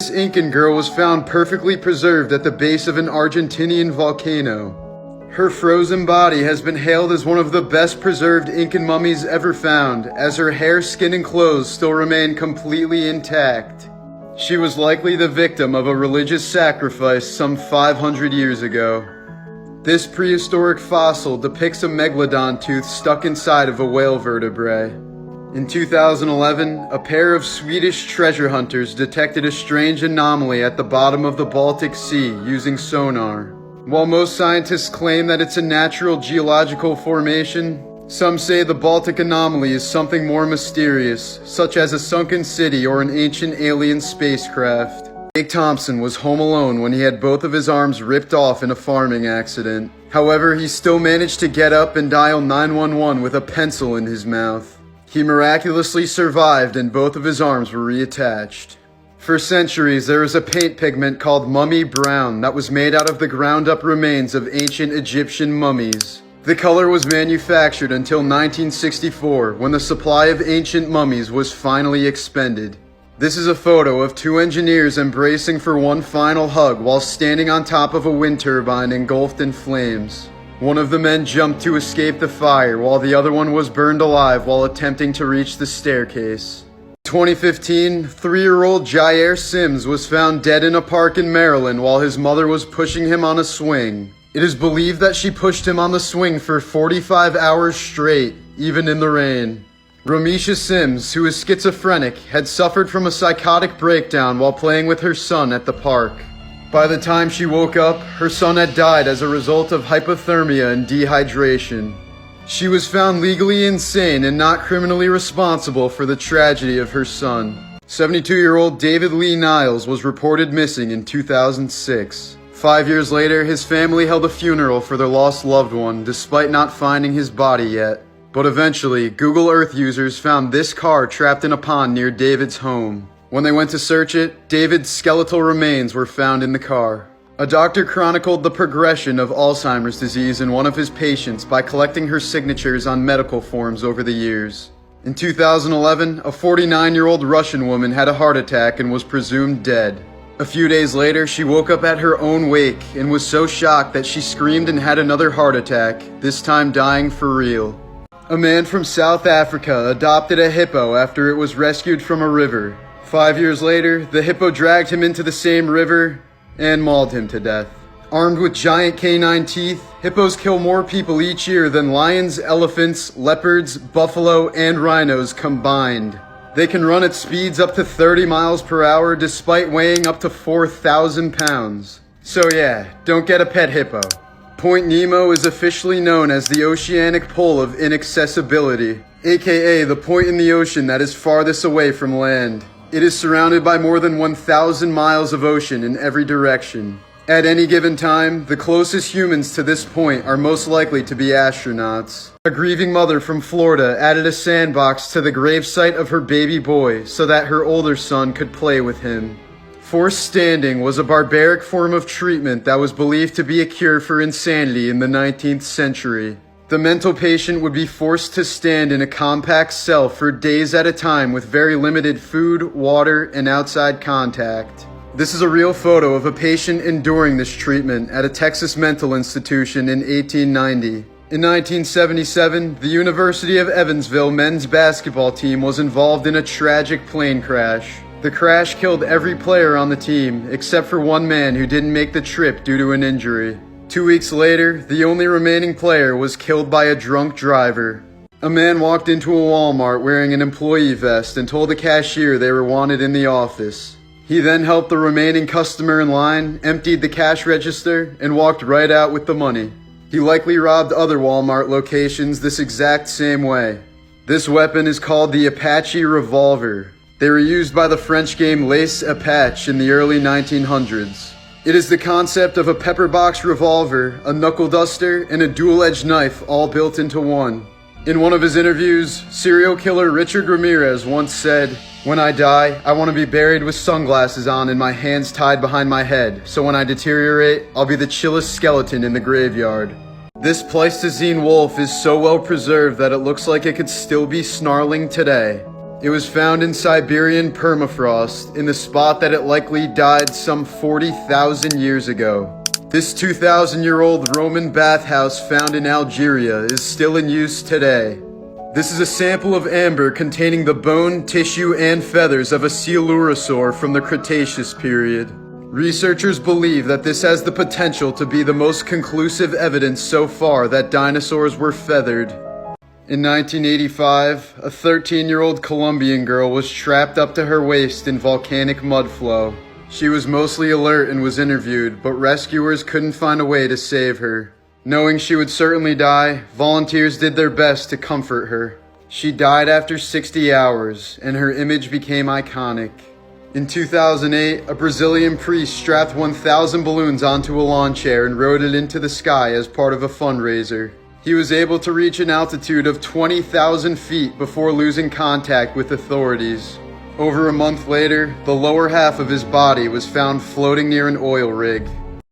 This Incan girl was found perfectly preserved at the base of an Argentinian volcano. Her frozen body has been hailed as one of the best preserved Incan mummies ever found, as her hair, skin, and clothes still remain completely intact. She was likely the victim of a religious sacrifice some 500 years ago. This prehistoric fossil depicts a megalodon tooth stuck inside of a whale vertebrae. In 2011, a pair of Swedish treasure hunters detected a strange anomaly at the bottom of the Baltic Sea using sonar. While most scientists claim that it's a natural geological formation, some say the Baltic anomaly is something more mysterious, such as a sunken city or an ancient alien spacecraft. Jake Thompson was home alone when he had both of his arms ripped off in a farming accident. However, he still managed to get up and dial 911 with a pencil in his mouth. He miraculously survived and both of his arms were reattached. For centuries, there was a paint pigment called mummy brown that was made out of the ground-up remains of ancient Egyptian mummies. The color was manufactured until 1964, when the supply of ancient mummies was finally expended. This is a photo of two engineers embracing for one final hug while standing on top of a wind turbine engulfed in flames. One of the men jumped to escape the fire, while the other one was burned alive while attempting to reach the staircase. 2015, 3-year-old Jair Sims was found dead in a park in Maryland while his mother was pushing him on a swing. It is believed that she pushed him on the swing for 45 hours straight, even in the rain. Romisha Sims, who is schizophrenic, had suffered from a psychotic breakdown while playing with her son at the park. By the time she woke up, her son had died as a result of hypothermia and dehydration. She was found legally insane and not criminally responsible for the tragedy of her son. 72-year-old David Lee Niles was reported missing in 2006. 5 years later, his family held a funeral for their lost loved one despite not finding his body yet. But eventually, Google Earth users found this car trapped in a pond near David's home. When they went to search it, David's skeletal remains were found in the car. A doctor chronicled the progression of Alzheimer's disease in one of his patients by collecting her signatures on medical forms over the years. In 2011, a 49-year-old Russian woman had a heart attack and was presumed dead. A few days later, she woke up at her own wake and was so shocked that she screamed and had another heart attack, this time dying for real. A man from South Africa adopted a hippo after it was rescued from a river. 5 years later, the hippo dragged him into the same river and mauled him to death. Armed with giant canine teeth, hippos kill more people each year than lions, elephants, leopards, buffalo, and rhinos combined. They can run at speeds up to 30 miles per hour despite weighing up to 4,000 pounds. So yeah, don't get a pet hippo. Point Nemo is officially known as the oceanic pole of inaccessibility, aka the point in the ocean that is farthest away from land. It is surrounded by more than 1,000 miles of ocean in every direction. At any given time, the closest humans to this point are most likely to be astronauts. A grieving mother from Florida added a sandbox to the gravesite of her baby boy so that her older son could play with him. Forced standing was a barbaric form of treatment that was believed to be a cure for insanity in the 19th century. The mental patient would be forced to stand in a compact cell for days at a time with very limited food, water, and outside contact. This is a real photo of a patient enduring this treatment at a Texas mental institution in 1890. In 1977, the University of Evansville men's basketball team was involved in a tragic plane crash. The crash killed every player on the team, except for one man who didn't make the trip due to an injury. 2 weeks later, the only remaining player was killed by a drunk driver. A man walked into a Walmart wearing an employee vest and told the cashier they were wanted in the office. He then helped the remaining customer in line, emptied the cash register, and walked right out with the money. He likely robbed other Walmart locations this exact same way. This weapon is called the Apache revolver. They were used by the French game Les Apaches in the early 1900s. It is the concept of a pepperbox revolver, a knuckle duster, and a dual-edged knife all built into one. In one of his interviews, serial killer Richard Ramirez once said, "When I die, I want to be buried with sunglasses on and my hands tied behind my head, so when I deteriorate, I'll be the chillest skeleton in the graveyard." This Pleistocene wolf is so well preserved that it looks like it could still be snarling today. It was found in Siberian permafrost, in the spot that it likely died some 40,000 years ago. This 2,000-year-old Roman bathhouse found in Algeria is still in use today. This is a sample of amber containing the bone, tissue, and feathers of a coelurosaur from the Cretaceous period. Researchers believe that this has the potential to be the most conclusive evidence so far that dinosaurs were feathered. In 1985, a 13-year-old Colombian girl was trapped up to her waist in volcanic mud flow. She was mostly alert and was interviewed, but rescuers couldn't find a way to save her. Knowing she would certainly die, volunteers did their best to comfort her. She died after 60 hours, and her image became iconic. In 2008, a Brazilian priest strapped 1,000 balloons onto a lawn chair and rode it into the sky as part of a fundraiser. He was able to reach an altitude of 20,000 feet before losing contact with authorities. Over a month later, the lower half of his body was found floating near an oil rig.